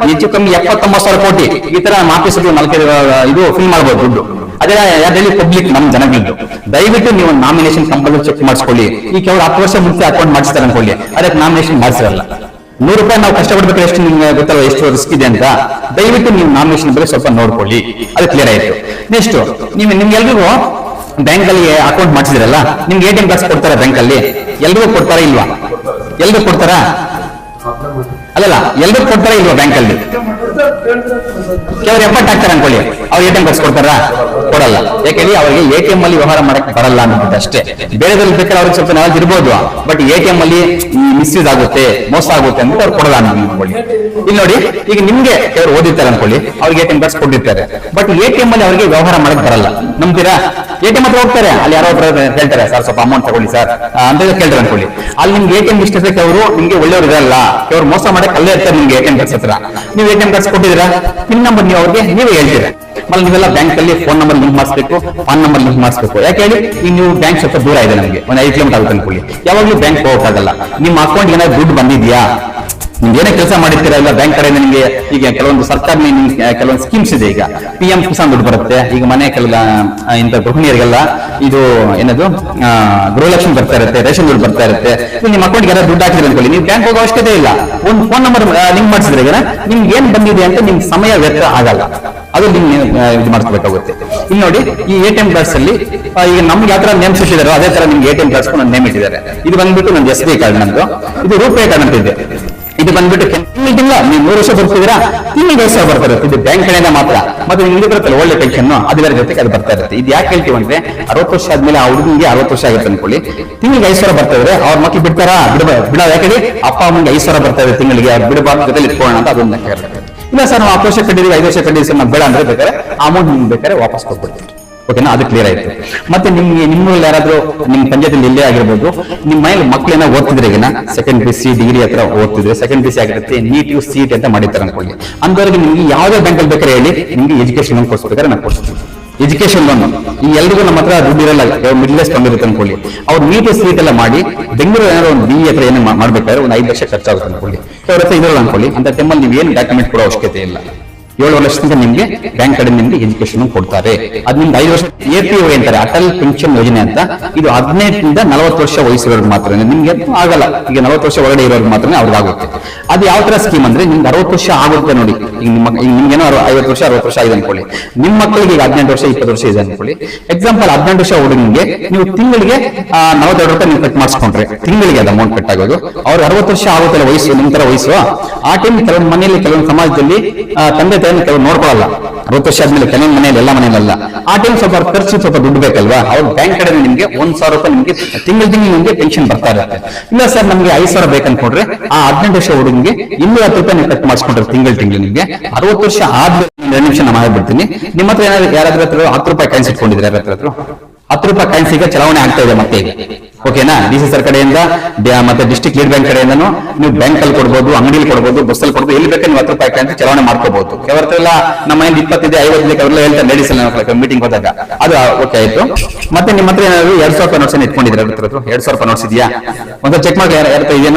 ಹೆಚ್ಚು ಕಮ್ಮಿ 70-90 ಕೋಟಿ ಈ ತರ ಮಾಫಿಸ್ಗಳು 4 ಇದು ಫಿಲ್ ಮಾಡ್ಬೋದು ದುಡ್ಡು. ಅದೇ ಯಾವ್ದು ಪಬ್ಲಿಕ್ ನಮ್ ಜನಗಳದ್ದು. ದಯವಿಟ್ಟು ನೀವು ನಾಮಿನೇಷನ್ ಕಂಪಲ್ಸರಿ ಚೆಕ್ ಮಾಡಿಸ್ಕೊಳ್ಳಿ. ಈಗ ಕೆಲವರು 10 ವರ್ಷ ಮುಂಚೆ ಅಕೌಂಟ್ ಮಾಡಿಸ್ತಾರೆ ಅನ್ಕೊಳ್ಳಿ, ಅದಕ್ಕೆ ನಾಮಿನೇಷನ್ ಮಾಡಿಸಿರಲ್ಲ. 100 ರೂಪಾಯಿ ನಾವು ಕಷ್ಟಪಡ್ಬೇಕಾದ್ರೆ ಎಷ್ಟು ನಿಮ್ಗೆ ಗೊತ್ತಲ್ಲ ಎಷ್ಟು ರಿಸ್ಕ್ ಇದೆ ಅಂತ. ದಯವಿಟ್ಟು ನೀವು ನಾಮಿನೇಷನ್ ಬಗ್ಗೆ ಸ್ವಲ್ಪ ನೋಡ್ಕೊಳ್ಳಿ, ಅದು ಕ್ಲಿಯರ್ ಆಯ್ತು. ನೆಕ್ಸ್ಟ್ ನಿಮ್ಗೆಲ್ರಿಗೂ ಬ್ಯಾಂಕ್ ಅಲ್ಲಿ ಅಕೌಂಟ್ ಮಾಡಿಸಿದ್ರಲ್ಲ, ನಿಮ್ಗೆ ATM ಕಾರ್ಡ್ಸ್ ಕೊಡ್ತಾರ ಬ್ಯಾಂಕ್ ಅಲ್ಲಿ? ಎಲ್ರಿಗೂ ಕೊಡ್ತಾರಾ ಇಲ್ವಾ? ಎಲ್ರಿಗೂ ಕೊಡ್ತಾರಾ? ಅಲ್ಲಲ್ಲ, ಎಲ್ರಿಗೂ ಕೊಡ್ತಾರಾ ಇಲ್ವಾ ಬ್ಯಾಂಕ್ ಅಲ್ಲಿ? ಕೆಲವರು ಎಫರ್ಟ್ ಹಾಕ್ತಾರೆ ಅನ್ಕೊಳ್ಳಿ, ಅವ್ರು ಎ ಟಿ ಎಂ ಕಾರ್ಡ್ಸ್ ಕೊಡ್ತಾರ? ಕೊಡಲ್ಲ. ಯಾಕೆ ಹೇಳಿ, ಅವ್ರಿಗೆ ಎ ಟಿ ಎಂ ಅಲ್ಲಿ ವ್ಯವಹಾರ ಮಾಡಕ್ ಬರಲ್ಲ ಅನ್ನೋದು ಅಷ್ಟೇ. ಬೇರೆದ್ರಲ್ಲಿ ಬೇಕಾದ್ರೆ ಅವ್ರಿಗೆ ಸ್ವಲ್ಪ ನಾಲೆಜ್ ಇರ್ಬೋದು, ಬಟ್ ಎ ಟಿ ಎಂ ಅಲ್ಲಿ ಮಿಸ್ಯೂಸ್ ಆಗುತ್ತೆ, ಮೋಸ ಆಗುತ್ತೆ ಅಂತ ಅವ್ರು ಕೊಡಲ್ಲ ಅನ್ಕೊಳ್ಳಿ. ಇಲ್ಲಿ ನೋಡಿ, ಈಗ ನಿಮ್ಗೆ ಕೆಲವರು ಓದಿರ್ತಾರೆ ಅನ್ಕೊಳ್ಳಿ, ಅವ್ರಿಗೆ ಎ ಟಿ ಎಂ ಕಾರ್ಡ್ಸ್ ಕೊಟ್ಟಿರ್ತಾರೆ, ಬಟ್ ಎ ಟಿ ಎಂ ಅಲ್ಲಿ ಅವ್ರಿಗೆ ವ್ಯವಹಾರ ಮಾಡಕ್ ಬರಲ್ಲ. ನಂಬ್ತೀರಾ? ಎ ಟಿ ಎಂ ಹತ್ರ ಹೋಗ್ತಾರೆ, ಅಲ್ಲಿ ಯಾರೋ ಹೇಳ್ತಾರೆ, ಸರ್ ಸ್ವಲ್ಪ ಅಮೌಂಟ್ ತಗೊಳ್ಳಿ ಸರ್ ಅಂತ ಕೇಳ್ತಾರೆ ಅನ್ಕೊಳ್ಳಿ. ಅಲ್ಲಿ ನಿಮ್ಗೆ ಎ ಟಿ ಎಂ ಇಷ್ಟ ಅವರು ನಿಮ್ಗೆ ಒಳ್ಳೆಯವರು ಇರಲ್ಲ, ಕೆಲವರು ಮೋಸ ಮಾಡಕ್ ಅಲ್ಲೇ ಇರ್ತಾರೆ ನಿಮ್ಗೆ ಎ ಟಿ ಎಂ ಕಾರ್ಡ್ಸ್ ಹತ್ರ. ನೀವು ಎ ಟಿ ಎಂ ಕಾರ್ಡ್ಸ್ ಕೊಟ್ಟಿದ್ದೀರಾ, ಪಿನ್ ನಂಬರ್ ನೀವು ಅವ್ರಿಗೆ ನೀವೇ ಹೇಳ್ತೀರಾ. ಆಮೇಲೆ ನೀವೆಲ್ಲ ಬ್ಯಾಂಕ್ ಅಲ್ಲಿ ಫೋನ್ ನಂಬರ್ ಲಿಂಕ್ ಮಾಡಿಸ್ಬೇಕು, ಪಾನ್ ನಂಬರ್ ಲಿಂಕ್ ಮಾಡಿಸ್ಬೇಕು. ಯಾಕೆ ಹೇಳಿ, ಈಗ ನೀವು ಬ್ಯಾಂಕ್ ಸ್ವಲ್ಪ ದೂರ ಇದೆ, ನಮಗೆ ಒಂದು 5 ಕಿಲೋಮೀಟರ್ ಆಗುತ್ತೆ ಅನ್ಕೊಳ್ಳಿ, ಯಾವಾಗ್ಲೂ ಬ್ಯಾಂಕ್ ಹೋಗಕ್ಕಾಗಲ್ಲ. ನಿಮ್ಮ ಅಕೌಂಟ್ ಏನಾದ್ರು ದುಡ್ಡು ಬಂದಿದ್ಯಾ, ನಿಮ್ಗೆ ಏನೇ ಕೆಲಸ ಮಾಡಿರ್ತೀರಾ ಇಲ್ಲ ಬ್ಯಾಂಕ್ ಕಡೆಯಿಂದ ನಿಮಗೆ ಈಗ ಕೆಲವೊಂದು ಸರ್ಕಾರ ಕೆಲವೊಂದು ಸ್ಕೀಮ್ಸ್ ಇದೆ. ಈಗ PM ಕಿಸಾನ್ ದುಡ್ಡು ಬರುತ್ತೆ, ಈಗ ಮನೆ ಇಂಥ ಗೃಹಿಣಿಯರಿಗೆಲ್ಲ ಇದು ಏನದು ಗೃಹಲಕ್ಷ್ಮಿ ಬರ್ತಾ ಇರುತ್ತೆ, ರೇಷನ್ ದುಡ್ಡು ಬರ್ತಾ ಇರುತ್ತೆ. ನಿಮ್ಮ ಅಕೌಂಟ್ಗೆ ಯಾರು ದುಡ್ಡು ಹಾಕಿದ್ರೆ ಅನ್ಕೊಳ್ಳಿ, ನೀವು ಬ್ಯಾಂಕ್ ಹೋಗೋ ಅವಶ್ಯಕತೆ ಇಲ್ಲ. ಒಂದು ಫೋನ್ ನಂಬರ್ ಲಿಂಕ್ ಮಾಡಿಸಿದ್ರೆ ಈಗ ನಿಮ್ಗೆ ಏನ್ ಬಂದಿದೆ ಅಂತ ನಿಮ್ಗೆ ಸಮಯ ವ್ಯರ್ಥ ಆಗಲ್ಲ, ಅದು ನಿಮ್ಗೆ ಇದು ಮಾಡಿಸ್ಬೇಕಾಗುತ್ತೆ. ಇಲ್ಲಿ ನೋಡಿ, ಈ ಎ ಟಿ ಎಂ ಕಾರ್ಡ್ಸ್ ಅಲ್ಲಿ ಈಗ ನಮ್ಗೆ ಯಾವ ತರ ನೇಮ್ ಇಟ್ಟಿದಾರೋ ಅದೇ ತರ ನಿಮ್ಗೆ ಎ ಟಿ ಎಂ ಕಾರ್ಡ್ಸ್ ಒಂದು ನೇಮ್ ಇಟ್ಟಿದ್ದಾರೆ. ಇದು ಬಂದ್ಬಿಟ್ಟು ನನ್ನ SBI ಕಾರ್ಡ್ ನಂದು, ಇದು ರೂಪೇ ಕಾರ್ಡ್ ಅಂತ ಇದೆ. ಇದು ಬಂದ್ಬಿಟ್ಟು ತಿಂಗಳ ನೀವು 3 ವರ್ಷ ಬರ್ತಿದ್ದೀರಾ, ತಿಂಗಳಿಗೆ 5 ಸಾವಿರ ಬರ್ತಾ ಇರುತ್ತೆ. ಇದು ಬ್ಯಾಂಕ್ ಕಡೆಯಿಂದ ಮಾತ್ರ. ಮತ್ತೆ ನಿಮ್ಗೆ ಬರುತ್ತಲ್ಲ ಒಳ್ಳೆ ಪೆನ್ಷನ್, ಅದರ ಜೊತೆಗೆ ಅದು ಬರ್ತಾ ಇರುತ್ತೆ. ಇದು ಯಾಕೆ ಹೇಳ್ತೀವಿ ಅಂದ್ರೆ, 60 ವರ್ಷ ಆದ್ಮೇಲೆ ಆ ಹುಡುಗಿಗೆ 60 ವರ್ಷ ಆಗುತ್ತೆ ಅನ್ಕೊಳ್ಳಿ, ತಿಂಗಳಿಗೆ 5 ಸಾವಿರ ಬರ್ತಾ ಇದ್ರೆ ಅವ್ರ ಮಕ್ಳು ಬಿಡ್ತಾರಾ? ಬಿಡ. ಯಾಕಂದ್ರೆ ಅಪ್ಪ ಅಮ್ಮಂಗೆ 5 ಸಾವಿರ ಬರ್ತಾ ಇದೆ ತಿಂಗಳಿಗೆ, ಅವ್ರು ಬಿಡಬಾರ್ದು, ಜೊತೆಲಿ ಇಟ್ಕೊಳ್ಳೋಣ ಅಂತ ಅದೊಂದು ಇಲ್ಲ ಸರ್ ನಾವು 10 ವರ್ಷ ಕಟ್ಟಿದೀವಿ, 5 ವರ್ಷ ಕಟ್ಟಿದೀವಿ ಸರ್ ನಾವು ಬೇಡ ಅಂದ್ರೆ ಬೇಕಾದ್ರೆ ಅಮೌಂಟ್ ನಿಮ್ಗೆ ಬೇಕಾದ್ರೆ ವಾಪಸ್ ಕೊಟ್ಬಿಡ್ತೀವಿ. ಓಕೆನಾ? ಅದು ಕ್ಲಿಯರ್ ಆಯ್ತು. ಮತ್ತೆ ನಿಮ್ಮಲ್ಲಿ ಯಾರಾದ್ರೂ ನಿಮ್ ಪಂಚಾಯತಿಲಿ ಇಲ್ಲೇ ಆಗಿರ್ಬೋದು, ನಿಮ್ಮ ಮನೇಲಿ ಮಕ್ಳೇನ ಓದ್ತಿದ್ರೆ, ಈಗ ಸೆಕೆಂಡ್ PC ಡಿಗ್ರಿ ಹತ್ರ ಓದ್ತಿದ್ರೆ, ಸೆಕೆಂಡ್ PC ಆಗಿರುತ್ತೆ, ನೀಟ್ CET ಅಂತ ಮಾಡಿರ್ತಾರೆ ಅನ್ಕೊಳ್ಳಿ. ಅಂದವ್ರಿಗೆ ನಿಮ್ಗೆ ಯಾವ್ದೇ ಬ್ಯಾಂಕ್ ಅಲ್ಲಿ ಬೇಕಾದ್ರೆ ಹೇಳಿ, ನಿಮ್ಗೆ ಎಜುಕೇಶನ್ ಲೋನ್ ಕೊಡ್ಸ್ಬೇಕಾದ್ರೆ ನಾವು ಕೊಡ್ತೀವಿ. ಎಜುಕೇಶನ್ ಲೋನ್ ಈ ಎಲ್ರಿಗೂ ನಮ್ಮ ಹತ್ರ ದುಡ್ಡು ಇರಲ್ಲ, ಮಿಡ್ಲ್ ಕ್ಲಾಸ್ ಬಂದಿರುತ್ತೆ ಅನ್ಕೊಳ್ಳಿ, ಅವ್ರು ನೀಟ್ CET ಎಲ್ಲ ಮಾಡಿ ಬೆಂಗಳೂರು ಏನಾದ್ರು ಒಂದು BE ಹತ್ರ ಏನೇ ಮಾಡ್ಬೇಕಾದ್ರೆ ಒಂದು 5 ಲಕ್ಷ ಖರ್ಚಾಗುತ್ತೆ ಅನ್ಕೊಳ್ಳಿ. ಅವ್ರ ಹತ್ರ ಇದ್ರಲ್ಲ ಅನ್ಕೊಳ್ಳಿ, ಅಂತ ಟೈಮಲ್ಲಿ ನೀವು ಏನು ಡಾಕ್ಯುಮೆಂಟ್ ಕೊಡೋ ಅವಶ್ಯಕತೆ ಇಲ್ಲ. 7 ವರ್ಷದಿಂದ ನಿಮ್ಗೆ ಬ್ಯಾಂಕ್ ಕಡೆ ನಿಮ್ಗೆ ಎಜುಕೇಶನ್ ಕೊಡ್ತಾರೆ. ಅದ್ ನಿಮ್ಗೆ 5 ವರ್ಷ APY ಅಂತಾರೆ, ಅಟಲ್ ಪೆನ್ಷನ್ ಯೋಜನೆ ಅಂತ. ಇದು 18ರಿಂದ 40 ವರ್ಷ ವಯಸ್ಸಿರೋರ್ಗೆ ಮಾತ್ರ, ನಿಮ್ಗೆ ಆಗಲ್ಲ. ಈಗ 40 ವರ್ಷ ಒಳಗಡೆ ಇರೋರ್ಗೆ ಮಾತ್ರ ಅವ್ರಿಗೆ ಆಗುತ್ತೆ. ಅದು ಯಾವ ತರ ಸ್ಕೀಮ್ ಅಂದ್ರೆ, ನಿಮ್ಗೆ 60 ವರ್ಷ ಆಗುತ್ತೆ ನೋಡಿ. ಈಗ ನಿಮ್ಗೇನೋ 50 ವರ್ಷ 60 ವರ್ಷ ಆಗಿದೆ ಅನ್ಕೊಳ್ಳಿ, ನಿಮ್ಮ ಮಕ್ಕಳಿಗೆ ಈಗ 18 ವರ್ಷ 20 ವರ್ಷ ಇದೆ ಅನ್ಕೊಳ್ಳಿ. ಎಕ್ಸಾಂಪಲ್ 18 ವರ್ಷ ಹುಡುಗನಿಗೆ ನೀವು ತಿಂಗಳಿಗೆ 42 ರೂಪಾಯಿ ನೀವು ಕಟ್ ಮಾಡಿಸ್ಕೊಂಡ್ರೆ ತಿಂಗಳಿಗೆ ಅದು ಅಮೌಂಟ್ ಕಟ್ ಆಗೋದು. ಅವ್ರಿಗೆ 60 ವರ್ಷ ಆಗುತ್ತಲ್ಲ ವಯಸ್ಸು, ನಿಮ್ ತರ ವಯಸ್ಸು. ಆ ಟೈಮ್ ಕೆಲವೊಂದು ಮನೆಯಲ್ಲಿ ಕೆಲವೊಂದು ಸಮಾಜದಲ್ಲಿ ತಂದೆ ಕೆಲವು ನೋಡ್ಕೊಳ್ಳಲ್ಲ. 60 ವರ್ಷ ಆದ್ಮೇಲೆ ಕೆಲವೊಂದು ಮನೆಯಲ್ಲಿ, ಎಲ್ಲ ಮನೆಯಲ್ಲ. ಆ ಟೈಮ್ ಸ್ವಲ್ಪ ಖರ್ಚು ಸ್ವಲ್ಪ ದುಡ್ಡು ಬೇಕಲ್ವಾ, ಅವ್ರ ಬ್ಯಾಂಕ್ ಕಡೆ ನಿಮ್ಗೆ 1,000 ರೂಪಾಯಿ ನಿಮ್ಗೆ ತಿಂಗಳು ನಿಮ್ಗೆ ಪೆನ್ಷನ್ ಬರ್ತಾ ಇರುತ್ತೆ. ಇಲ್ಲ ಸರ್ ನಮ್ಗೆ 5 ಸಾವಿರ ಬೇಕನ್ಕೊಂಡ್ರೆ ಆ 18 ವರ್ಷ ಹುಡುಗಿಗೆ 210 ರೂಪಾಯಿ ನೀವು ಕಟ್ ಮಾಡಿಸ್ಕೊಂಡ್ರೆ ತಿಂಗಳು ನಿಮ್ಗೆ 60 ವರ್ಷ ಆದ್ಮೇಲೆ 2 ನಿಮಿಷ ನಾನು ಮಾಡ್ಬಿಡ್ತೀನಿ. ನಿಮ್ಮ ಹತ್ರ ಯಾರಾದ್ರೂ 10 ರೂಪಾಯಿ ಕಾಯಿನ್ಸ್ ಇಟ್ಕೊಂಡಿದ್ರೆ, 10 ರೂಪಾಯಿ ಕಾಯಿನ್ಸ್ ಈಗ ಚಲಾವಣೆ ಆಗ್ತಾ ಇದೆ ಮತ್ತೆ ಈಗ. ಓಕೆನಾ? DC ಸರ್ ಕಡೆಯಿಂದ ಮತ್ತೆ ಡಿಸ್ಟ್ರಿಕ್ಟ್ ಲೀಡ್ ಬ್ಯಾಂಕ್ ಕಡೆಯಿಂದನೂ ನೀವು ಬ್ಯಾಂಕ್ ಅಲ್ಲಿ ಕೊಡ್ಬೋದು, ಅಂಗಡಿಲಿ ಕೊಡ್ಬೋದು, ಬಸ್ ಅಲ್ಲಿ ಕೊಡ್ಬೋದು, ಎಲ್ಲಿ ಬೇಕಾದ್ರೆ ನೀವು 10 ರೂಪಾಯಿ ಕಾಯಿನ್ಸ್ ಚಲಾವಣೆ ಮಾಡ್ಕೋಬಹುದು. ಕೆಲವರೆಲ್ಲ ನಮ್ಮ ಮನೇಲಿ 20 ಇದೆ 50 ಇದೆ ಅವರೆಲ್ಲ ಹೇಳ್ತಾರೆ ಲೇಡೀಸ್ ಎಲ್ಲ ಮೀಟಿಂಗ್ ಹೋದಾಗ. ಅದು ಓಕೆ ಆಯ್ತು. ಮತ್ತೆ ನಿಮ್ಮ ಹತ್ರ ಏನಾದ್ರು 2,000 ರೂಪಾಯಿ ನೋಟ್ಸ್ ಇಟ್ಕೊಂಡಿದ್ರೆ, 2,000 ರೂಪಾಯಿ ನೋಟ್ಸ್ ಇದೆಯಾ ಒಂದು ಚೆಕ್ ಮಾಡಿ. ಯಾರ ಇದೆಯಾ?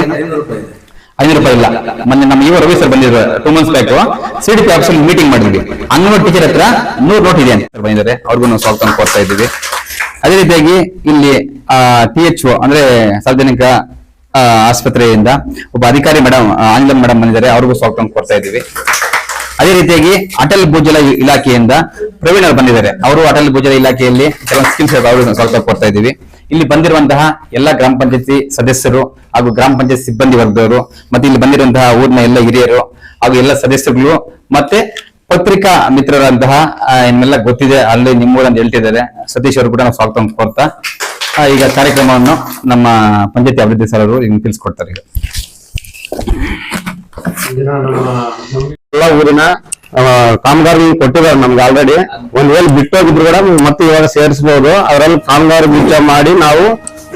500 ರೂಪಾಯಿ ಇಲ್ಲ. ಮೊನ್ನೆ ನಮ್ಮ ರವಿ ಸರ್ ಬಂದಿದ್ರು 2 months ಬ್ಯಾಕ್, CDP ಆಫೀಸಲ್ಲಿ ಮೀಟಿಂಗ್ ಮಾಡಿದ್ವಿ. ಅಂಗನವಾಡಿ ಟೀಚರ್ ಹತ್ರ 100 ನೋಟ್ ಇದೆ ಅಂತ ಬಂದಿದ್ದಾರೆ, ಅವ್ರಿಗೂ ನಾವು ಸ್ವಾಗತ ಕೊಡ್ತಾ ಇದ್ದೀವಿ. ಅದೇ ರೀತಿಯಾಗಿ ಇಲ್ಲಿ THO ಅಂದ್ರೆ ಸಾರ್ವಜನಿಕ ಆಸ್ಪತ್ರೆಯಿಂದ ಒಬ್ಬ ಅಧಿಕಾರಿ ಮೇಡಮ್ ಆಂಜಲ ಮೇಡಮ್ ಬಂದಿದ್ದಾರೆ, ಅವ್ರಿಗೂ ಸ್ವಾಗತ ಕೊಡ್ತಾ ಇದ್ದೀವಿ. ಅದೇ ರೀತಿಯಾಗಿ ಅಟಲ್ ಭೂಜಲ ಇಲಾಖೆಯಿಂದ ಪ್ರವೀಣ್ ಅವರು ಬಂದಿದ್ದಾರೆ, ಅವರು ಅಟಲ್ ಭೂಜಲ ಇಲಾಖೆಯಲ್ಲಿ ಕೆಲವೊಂದು ಸ್ಕೀಮ್ಸ್ ಅವ್ರಿಗೆ ಸ್ವಾಗತ ಕೊಡ್ತಾ ಇದ್ದೀವಿ. ಇಲ್ಲಿ ಬಂದಿರುವಂತಹ ಎಲ್ಲ ಗ್ರಾಮ ಪಂಚಾಯತಿ ಸದಸ್ಯರು ಹಾಗೂ ಗ್ರಾಮ ಪಂಚಾಯತ್ ಸಿಬ್ಬಂದಿ ವರ್ಗದವರು, ಮತ್ತೆ ಇಲ್ಲಿ ಬಂದಿರುವಂತಹ ಊರಿನ ಎಲ್ಲ ಹಿರಿಯರು ಹಾಗೂ ಎಲ್ಲ ಸದಸ್ಯರುಗಳು, ಮತ್ತೆ ಪತ್ರಿಕಾ ಮಿತ್ರರಂತಹ ಇನ್ನೆಲ್ಲ ಗೊತ್ತಿದೆ, ಅಲ್ಲಿ ನಿಮ್ಮೂರಂತ ಹೇಳ್ತಿದ್ದಾರೆ. ಸತೀಶ್ ಅವರು ಕೂಡ ನಾವು ಸ್ವಾಗತ ಕೊಡ್ತಾ ಈಗ ಕಾರ್ಯಕ್ರಮವನ್ನು ನಮ್ಮ ಪಂಚಾಯತಿ ಅಭಿವೃದ್ಧಿ ಸರ್ ಅವರು ಈಗ ತಿಳಿಸ್ಕೊಡ್ತಾರೆ. ಎಲ್ಲ ಊರಿನ ಕಾಮಗಾರಿ ಕೊಟ್ಟಿದ್ದಾರೆ ನಮ್ಗೆ ಆಲ್ರೆಡಿ. ಒಂದ್ ವೇಳೆ ಬಿಟ್ಟೋಗಿದ್ರು ಕೂಡ ಮತ್ತೆ ಇವಾಗ ಸೇರಿಸಬಹುದು. ಅವರಲ್ಲಿ ಕಾಮಗಾರಿ ಬಿಚ್ಚ ಮಾಡಿ ನಾವು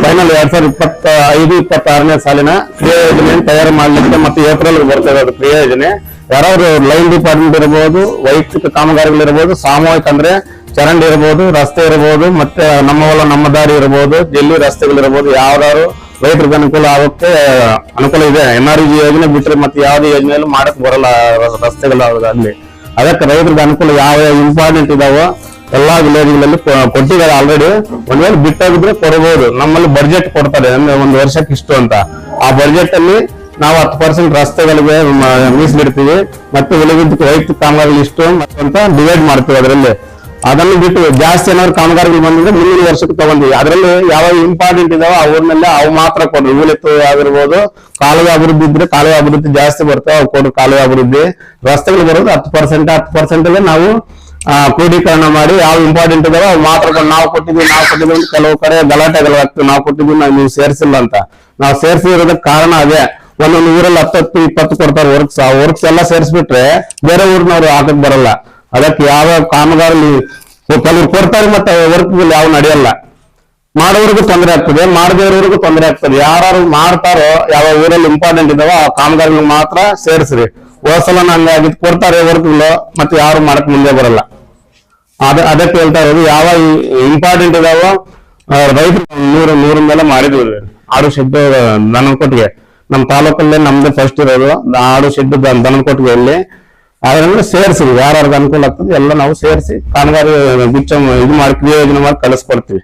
ಫೈನಲ್ 2025-26ನೇ ಸಾಲಿನ ಕ್ರಿಯಾ ಯೋಜನೆ ತಯಾರು ಮಾಡ್ಲಿಕ್ಕೆ ಮತ್ತೆ ಏಪ್ರಿಲ್ ಬರ್ತದೆ ಅದು ಕ್ರಿಯಾ ಯೋಜನೆ. ಯಾರಾದ್ರು ಲೈನ್ ಡಿಪಾರ್ಟ್ಮೆಂಟ್ ಇರಬಹುದು, ವೈಯಕ್ತಿಕ ಕಾಮಗಾರಿಗಳಿರ್ಬೋದು, ಸಾಮೂಹಿಕ ಅಂದ್ರೆ ಚರಂಡಿ ಇರಬಹುದು, ರಸ್ತೆ ಇರಬಹುದು, ಮತ್ತೆ ನಮ್ಮ ಹೊಲ ನಮ್ಮ ದಾರಿ ಇರಬಹುದು, ಜಲ್ಲಿ ರಸ್ತೆಗಳಿರ್ಬೋದು, ಯಾವ್ದಾದ್ರು ರೈತರಿಗೆ ಅನುಕೂಲ ಆಗುತ್ತೆ ಅನುಕೂಲ ಇದೆ. NREG ಯೋಜನೆ ಬಿಟ್ರೆ ಮತ್ತೆ ಯಾವ್ದು ಯೋಜನೆಯಲ್ಲೂ ಮಾಡಕ್ ಬರಲ್ಲ ರಸ್ತೆಗಳು ಅಲ್ಲಿ. ಅದಕ್ಕೆ ರೈತರಿಗೆ ಅನುಕೂಲ ಯಾವ ಇಂಪಾರ್ಟೆಂಟ್ ಇದಾವೋ ಎಲ್ಲಾ ವಿಲೇಜ್ಗಳಲ್ಲಿ ಕೊಟ್ಟಿದ್ದಾರೆ ಆಲ್ರೆಡಿ. ಒಂದ್ ವೇಳೆ ಬಿಟ್ಟೋಗಿದ್ರೆ ಕೊಡಬಹುದು. ನಮ್ಮಲ್ಲಿ ಬಡ್ಜೆಟ್ ಕೊಡ್ತಾರೆ, ಅಂದ್ರೆ 1 ವರ್ಷಕ್ಕೆ ಇಷ್ಟು ಅಂತ. ಆ ಬಡ್ಜೆಟ್ ಅಲ್ಲಿ ನಾವು 10% ರಸ್ತೆಗಳಿಗೆ ಮೀಸಲಿಡ್ತೀವಿ, ಮತ್ತೆ ಉಳಿದಿದ್ದಕ್ಕೆ ವೈಯಕ್ತಿಕ ಕಾಮಗಾರಿ ಇಷ್ಟು ಅಂತ ಡಿವೈಡ್ ಮಾಡ್ತೀವಿ. ಅದರಲ್ಲಿ ಅದನ್ನು ಬಿಟ್ಟು ಜಾಸ್ತಿ ಏನಾದ್ರು ಕಾಮಗಾರಿಗಳು ಬಂದಿದ್ರೆ ಮುಂದಿನ ವರ್ಷಕ್ಕೆ ತಗೊಂಡಿವಿ. ಅದರಲ್ಲಿ ಯಾವ ಇಂಪಾರ್ಟೆಂಟ್ ಇದಾವ ಆ ಊರಿನಲ್ಲಿ ಅವು ಮಾತ್ರ ಕೊಡ್ರಿ. ಹೂಲೆತ್ತು ಆಗಿರ್ಬೋದು, ಕಾಲುವೆ ಅಭಿವೃದ್ಧಿ ಇದ್ರೆ ಕಾಲುವೆ ಅಭಿವೃದ್ಧಿ ಜಾಸ್ತಿ ಬರ್ತವೆ, ಅವು ಕೊಡ್ರಿ. ಕಾಲುವೆ ಅಭಿವೃದ್ಧಿ, ರಸ್ತೆಗಳು ಬರೋದು 10% ಅಲ್ಲೇ ನಾವು ಕ್ರೋಢೀಕರಣ ಮಾಡಿ ಯಾವ ಇಂಪಾರ್ಟೆಂಟ್ ಇದಾವ ಅವು ಮಾತ್ರ ನಾವು ಕೊಟ್ಟಿದ್ವಿ ಅಂತ ಕೆಲವು ಕಡೆ ಗಲಾಟೆಗಳಾಗ್ತವೆ. ನಾವು ಕೊಟ್ಟಿದ್ವಿ ನೀವು ಸೇರಿಸಿಲ್ಲ ಅಂತ. ನಾವು ಸೇರಿಸಿರೋದಕ್ಕೆ ಕಾರಣ ಅದೇ. ಒಂದೊಂದು ಊರಲ್ಲಿ 10-20 ಕೊಡ್ತಾರೆ ವರ್ಕ್ಸ್. ಆ ವರ್ಕ್ಸ್ ಎಲ್ಲ ಸೇರಿಸ್ಬಿಟ್ರೆ ಬೇರೆ ಊರಿನವ್ರು ಹಾಕಕ್ ಬರಲ್ಲ. ಅದಕ್ಕೆ ಯಾವ ಕಾಮಗಾರಿ ಕೆಲವ್ರು ಕೊಡ್ತಾರೆ ಮತ್ತೆ ವರ್ಕ್ ಯಾವ ನಡೆಯಲ್ಲ. ಮಾಡೋರ್ಗು ತೊಂದರೆ ಆಗ್ತದೆ, ಮಾಡದೇವ್ರಿಗೂ ತೊಂದರೆ ಆಗ್ತದೆ. ಯಾರು ಮಾಡ್ತಾರೋ ಯಾವ ಊರಲ್ಲಿ ಇಂಪಾರ್ಟೆಂಟ್ ಇದಾವ ಆ ಕಾಮಗಾರಿಗಳು ಮಾತ್ರ ಸೇರಿಸ್ರಿ. ಹೋದ್ಸಲ ಹಂಗಾಗಿ ಕೊಡ್ತಾರೆ ವರ್ಕ್ಗಳು, ಮತ್ತೆ ಯಾರು ಮಾಡಕ್ ಮುಂದೆ ಬರಲ್ಲ. ಅದಕ್ಕೆ ಹೇಳ್ತಾ ಇರೋದು ಯಾವ ಇಂಪಾರ್ಟೆಂಟ್ ಇದಾವೋ ರೈತರು 100 ಮೇಲೆ ಮಾಡಿದ್ವಿ. ಆಡು ಶೆಡ್ ದನಕೊಟ್ಟಿಗೆ ನಮ್ಮ ತಾಲೂಕಲ್ಲೇ ನಮ್ದು ಫಸ್ಟ್ ಇರೋದು ಆಡು ಶೆಡ್ ದನಕೊಟ್ಟಿಗೆಯಲ್ಲಿ. ಅದನ್ನ ಸೇರಿಸಿ ಯಾರ್ಯಾರಿಗೆ ಅನುಕೂಲ ಆಗ್ತದೆ ಎಲ್ಲ ನಾವು ಸೇರಿಸಿ ಕಾಮಗಾರಿ ಗುಚ್ಚ ಇದು ಮಾಡಿ ಕ್ರಿಯೋಜನೆ ಮಾಡಿ ಕಳಿಸ್ಕೊಡ್ತೀವಿ.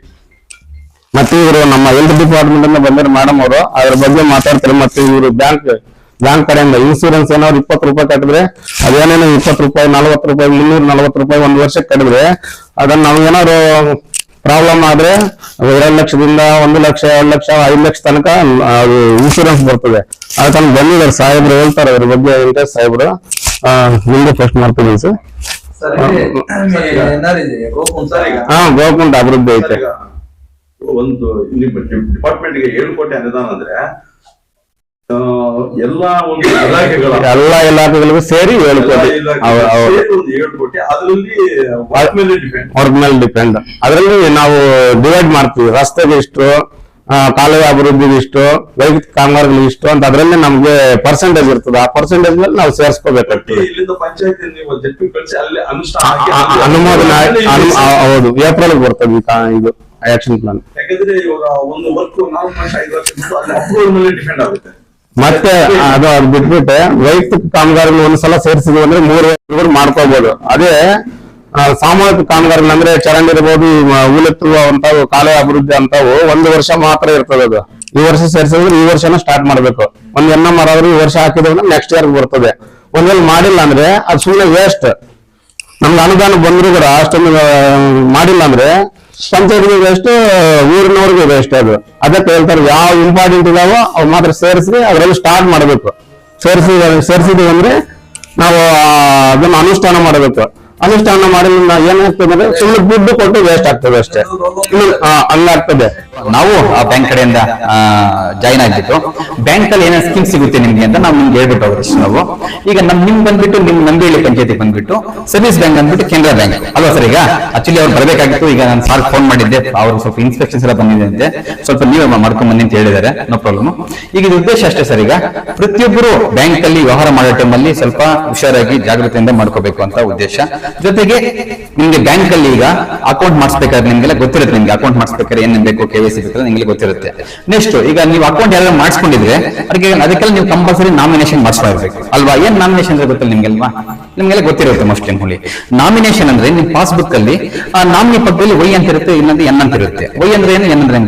ಮತ್ತೆ ಇವರು ನಮ್ಮ ಹೆಲ್ತ್ ಡಿಪಾರ್ಟ್ಮೆಂಟ್ ಇಂದ ಬಂದಿರೋ ಮೇಡಮ್ ಅವರು ಅದ್ರ ಬಗ್ಗೆ ಮಾತಾಡ್ತಾರೆ. ಮತ್ತೆ ಇವರು ಬ್ಯಾಂಕ್ ಕಡೆಯಿಂದ ಇನ್ಸೂರೆನ್ಸ್ ಏನಾದ್ರು 20 ರೂಪಾಯಿ ಕಟ್ಟಿದ್ರೆ ಅದೇನೇನೋ 20 ರೂಪಾಯಿ, 40 ರೂಪಾಯಿ, 340 ರೂಪಾಯಿ ಒಂದು ವರ್ಷಕ್ಕೆ ಕಟ್ಟಿದ್ರೆ ಅದನ್ನ ನಾವು ಏನಾದ್ರು ಪ್ರಾಬ್ಲಮ್ ಆದ್ರೆ 2 ಲಕ್ಷದಿಂದ 1 ಲಕ್ಷ, 2 ಲಕ್ಷ, 5 ಲಕ್ಷ ತನಕ ಅದು ಇನ್ಸೂರೆನ್ಸ್ ಬರ್ತದೆ. ಅದನ್ನ ಬಂದಿದ್ದಾರೆ ಸಾಹೇಬ್ರು ಹೇಳ್ತಾರೆ ಅದ್ರ ಬಗ್ಗೆ. ವೆಂಕಟೇಶ್ ಸಾಹೇಬ್ರು ನಿಮ್ಗೆ ಫಸ್ಟ್ ಮಾಡ್ತೀವಿ ಸರ್. ಗೋಕುಂಠ ಅಭಿವೃದ್ಧಿ ಐತೆ. ಒಂದು ಡಿಪಾರ್ಟ್ಮೆಂಟ್ ಗೆ 7 ಕೋಟಿ ಅನುದಾನ ಅಂದ್ರೆ ಎಲ್ಲಾ ಒಂದು ಎಲ್ಲಾ ಇಲಾಖೆಗಳಿಗೂ ಸೇರಿ 7 ಕೋಟಿ. 7 ಕೋಟಿ ಅದರಲ್ಲಿ ವರ್ಕ್ ಮೇಲೆ ಡಿಪೆಂಡ್. ಅದರಲ್ಲಿ ನಾವು ಡಿವೈಡ್ ಮಾಡ್ತೀವಿ. ರಸ್ತೆಗೆ ಇಷ್ಟು, ಕಾಲುವೆ ಅಭಿವೃದ್ಧಿಗೆ ಇಷ್ಟು, ವೈದ್ಯಕೀಯ ಕಾಮಗಾರಿಗಳಿಗೆ ಇಷ್ಟು ಅಂತ ಅದರಲ್ಲಿ ನಮ್ಗೆ ಪರ್ಸೆಂಟೇಜ್ ಇರ್ತದೆ. ಆ ಪರ್ಸೆಂಟೇಜ್ ಮೇಲೆ ನಾವು ಸೇರಿಸ್ಕೋಬೇಕಾಗ್ತದೆ. ಇಲ್ಲಿಂದ ಪಂಚಾಯತ್ ಕಳಿಸಿ ಅಲ್ಲಿ ಅನುಷ್ಠಾನ ಅನುಮೋದನೆ ಹೌದು, ಏಪ್ರಿಲ್ ಬರ್ತದೆ ಇದು ಆಕ್ಷನ್ ಪ್ಲಾನ್. ಯಾಕಂದ್ರೆ ಇವಾಗ ಒಂದು ವರ್ಕ್ 4 ಲಕ್ಷ 5 ಲಕ್ಷ ಅಪ್ರೂವಲ್ ಮೇಲೆ ಡಿಪೆಂಡ್ ಆಗುತ್ತೆ. ಮತ್ತೆ ಅದು ಬಿಟ್ಬಿಟ್ಟೆ ವೈಯಕ್ತಿಕ ಕಾಮಗಾರಿಗಳು ಒಂದ್ಸಲ ಸೇರಿಸಿದ್ವಿ ಅಂದ್ರೆ 3 ಮಾಡ್ಕೋಬಹುದು. ಅದೇ ಸಾಮೂಹಿಕ ಕಾಮಗಾರಿಗಳು ಅಂದ್ರೆ ಚರಂಡಿ ಇರ್ಬೋದು, ಹೂಲೆತ್ತುವ ಅಂತಾವು, ಕಾಲುವೆ ಅಭಿವೃದ್ಧಿ ಅಂತಾವು 1 ವರ್ಷ ಮಾತ್ರ ಇರ್ತದೆ. ಅದು ಈ ವರ್ಷ ಸೇರಿಸಿದ್ರೆ ಈ ವರ್ಷನ ಸ್ಟಾರ್ಟ್ ಮಾಡ್ಬೇಕು. ಒಂದ್ NMR ಆದ್ರೆ ಈ ವರ್ಷ ಹಾಕಿದ್ರೆ ನೆಕ್ಸ್ಟ್ ಇಯರ್ ಬರ್ತದೆ. ಒಂದ್ವೇಳೆ ಮಾಡಿಲ್ಲ ಅಂದ್ರೆ ಅದು ಸುಮ್ಮನೆ ವೇಸ್ಟ್. ನಮ್ಗೆ ಅನುದಾನ ಬಂದ್ರು ಕೂಡ ಅಷ್ಟೊಂದು ಮಾಡಿಲ್ಲ ಅಂದ್ರೆ ಪಂಚಾಯತ್ಗೆ ವೇಸ್ಟ್, ಊರಿನವ್ರಿಗೆ ವೇಸ್ಟ್. ಅದಕ್ಕೆ ಹೇಳ್ತಾರೆ ಯಾವ ಇಂಪಾರ್ಟೆಂಟ್ ಇದಾವೋ ಅವು ಮಾತ್ರ ಸೇರಿಸಿ ಅದ್ರಲ್ಲಿ ಸ್ಟಾರ್ಟ್ ಮಾಡ್ಬೇಕು. ಸೇರಿಸಿದ್ವಿ ಅಂದ್ರೆ ನಾವು ಅದನ್ನ ಅನುಷ್ಠಾನ ಮಾಡಬೇಕು. ಅನುಷ್ಠಾನ ಮಾಡಿದ್ರೆ ಏನಾಗ್ತದೆ ಅಂದ್ರೆ ಸುಮ್ಮನೆ ದುಡ್ಡು ಕೊಟ್ಟು ವೇಸ್ಟ್ ಆಗ್ತದೆ ಅಷ್ಟೇ. ಹಂಗಾಗ್ತದೆ. ನಾವು ಆ ಬ್ಯಾಂಕ್ ಕಡೆಯಿಂದ ಜಾಯಿನ್ ಆಗ್ಬಿಟ್ಟು ಬ್ಯಾಂಕ್ ಅಲ್ಲಿ ಏನೇನು ಸ್ಕೀಮ್ ಸಿಗುತ್ತೆ ನಿಮ್ಗೆ ಅಂತ ನಾವು ನಿಮ್ಗೆ ಹೇಳ್ಬಿಟ್ಟು ಅವ್ರಷ್ಟು ನಾವು ಈಗ ನಿಮ್ ಬಂದ್ಬಿಟ್ಟು ನಿಮ್ ನಂಬಿಹಳ್ಳಿ ಪಂಚಾಯತಿ ಬಂದ್ಬಿಟ್ಟು ಸರ್ವಿಸ್ ಬ್ಯಾಂಕ್ ಅಂದ್ಬಿಟ್ಟು ಕೆನರಾ ಬ್ಯಾಂಕ್ ಅಲ್ವಾ ಸರ್? ಈಗ ಆಕ್ಚುಲಿ ಅವ್ರು ಬರ್ಬೇಕಾಗಿತ್ತು. ಈಗ ನಾನು ಸಾರ್ ಫೋನ್ ಮಾಡಿದ್ದೆ, ಅವರು ಸ್ವಲ್ಪ ಇನ್ಸ್ಪೆಕ್ಷನ್ಸ್ ಎಲ್ಲ ಬಂದಿದೆ ಅಂತೆ, ಸ್ವಲ್ಪ ನೀವೇ ಮಾಡ್ಕೊಂಡ್ ಬನ್ನಿ ಅಂತ ಹೇಳಿದ್ದಾರೆ. No problem. ಈಗ ಇದು ಉದ್ದೇಶ ಅಷ್ಟೇ ಸರ್. ಈಗ ಪ್ರತಿಯೊಬ್ಬರು ಬ್ಯಾಂಕ್ ಅಲ್ಲಿ ವ್ಯವಹಾರ ಮಾಡೋ ಟೈಮಲ್ಲಿ ಸ್ವಲ್ಪ ಹುಷಾರಾಗಿ ಜಾಗೃತಿಯಿಂದ ಮಾಡ್ಕೋಬೇಕು ಅಂತ ಉದ್ದೇಶ. ಜೊತೆಗೆ ನಿಮ್ಗೆ ಬ್ಯಾಂಕ್ ಅಲ್ಲಿ ಈಗ ಅಕೌಂಟ್ ಮಾಡಿಸ್ಬೇಕಾದ್ರೆ ನಿಮ್ಗೆಲ್ಲ ಗೊತ್ತಿರುತ್ತೆ. ನಿಮ್ಗೆ ಅಕೌಂಟ್ ಮಾಡಿಸ್ಬೇಕಾದ್ರೆ ಏನೇನ್ ಬೇಕು, KYC ಬೇಕಾದ್ರೆ ನಿಮ್ಗೆ ಗೊತ್ತಿರುತ್ತೆ. ನೆಕ್ಸ್ಟ್ ಈಗ ನೀವು ಅಕೌಂಟ್ ಯಾರು ಮಾಡಿಸ್ಕೊಂಡಿದ್ರೆ ಅದಕ್ಕೆಲ್ಲ ನೀವು ಕಂಪಲ್ಸರಿ ನಾಮಿನೇಷನ್ ಮಾಡಿಸ್ಬೇಕು ಅಲ್ವಾ? ಏನ್ ನಾಮಿನೇಷನ್ ಅಂದ್ರೆ ಗೊತ್ತಿಲ್ಲ ನಿಮ್ಗೆಲ್ವಾ? ನಿಮ್ಗೆಲ್ಲ ಗೊತ್ತಿರುತ್ತೆ ಮೋಸ್ಟ್ಲಿ. ನಾಮಿನೇಷನ್ ಅಂದ್ರೆ ನಿಮ್ ಪಾಸ್ಬುಕ್ ಅಲ್ಲಿ ನಾಮಿನಿ ಪಕ್ಕದಲ್ಲಿ ವೈ ಅಂತ ಇರುತ್ತೆ, ಇನ್ನೊಂದು ಎನ್ ಅಂತ ಇರುತ್ತೆ. ವೈ ಅಂದ್ರೆ ಏನು, ಎನ್ ಅಂದ್ರೆ